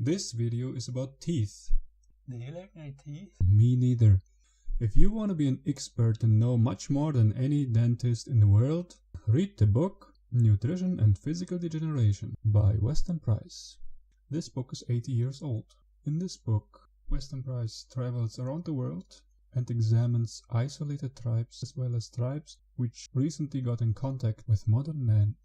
This video is about teeth. Do you like my teeth? Me neither. If you want to be an expert and know much more than any dentist in the world, read the book Nutrition and Physical Degeneration by Weston Price. This book is 80 years old. In this book, Weston Price travels around the world and examines isolated tribes as well as tribes which recently got in contact with modern man.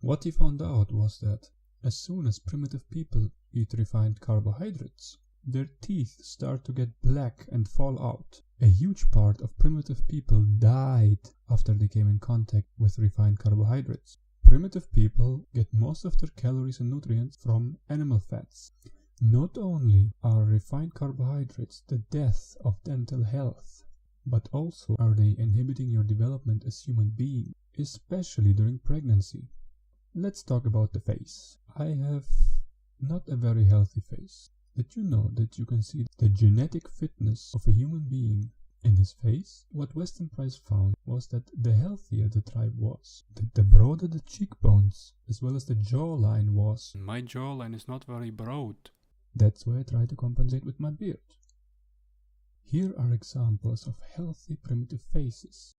What he found out was that as soon as primitive people eat refined carbohydrates, their teeth start to get black and fall out. A huge part of primitive people died after they came in contact with refined carbohydrates. Primitive people get most of their calories and nutrients from animal fats. Not only are refined carbohydrates the death of dental health, but also are they inhibiting your development as human being, especially during pregnancy. Let's talk about the face. I have not a very healthy face. Did you know that you can see the genetic fitness of a human being in his face? What Weston Price found was that the healthier the tribe was, the broader the cheekbones, as well as the jawline was. My jawline is not very broad. That's why I try to compensate with my beard. Here are examples of healthy primitive faces.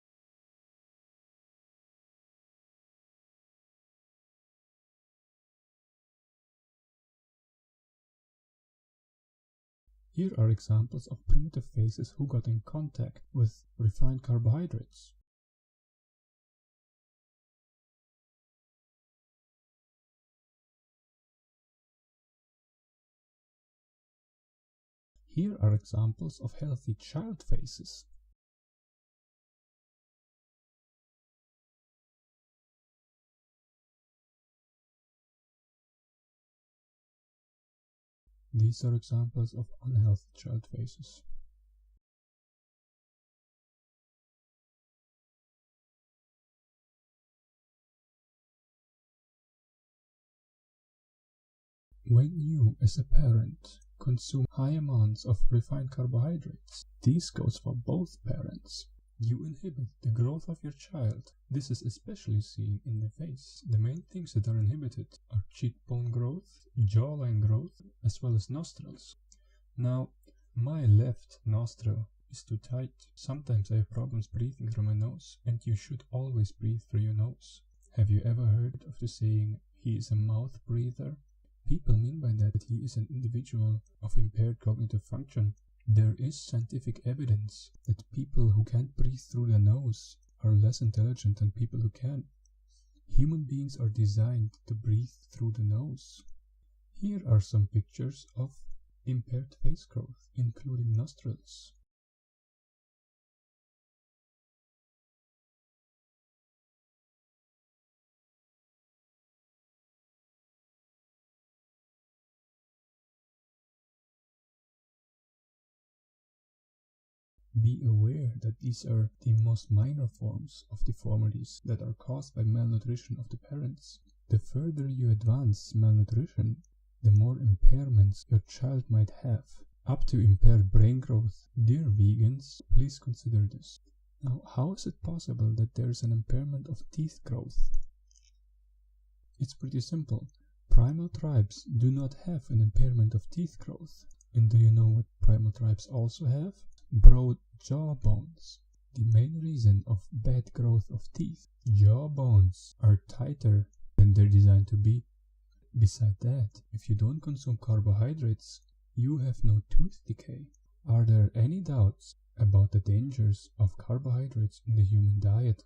Here are examples of primitive faces who got in contact with refined carbohydrates. Here are examples of healthy child faces. These are examples of unhealthy child faces. When you, as a parent, consume high amounts of refined carbohydrates, this goes for both parents, you inhibit the growth of your child. This is especially seen in the face. The main things that are inhibited are cheekbone growth, jawline growth, as well as nostrils. Now, my left nostril is too tight. Sometimes I have problems breathing through my nose, and you should always breathe through your nose. Have you ever heard of the saying, he is a mouth breather? People mean by that he is an individual of impaired cognitive function. There is scientific evidence that people who can't breathe through their nose are less intelligent than people who can. Human beings are designed to breathe through the nose. Here are some pictures of impaired face growth, including nostrils. Be aware that these are the most minor forms of deformities that are caused by malnutrition of the parents. The further you advance malnutrition, the more impairments your child might have, up to impaired brain growth. Dear vegans, please consider this. Now, how is it possible that there is an impairment of teeth growth? It's pretty simple. Primal tribes do not have an impairment of teeth growth. And do you know what primal tribes also have? Broad jaw bones. The main reason of bad growth of teeth. Jaw bones are tighter than they're designed to be. Besides that, if you don't consume carbohydrates, you have no tooth decay. Are there any doubts about the dangers of carbohydrates in the human diet?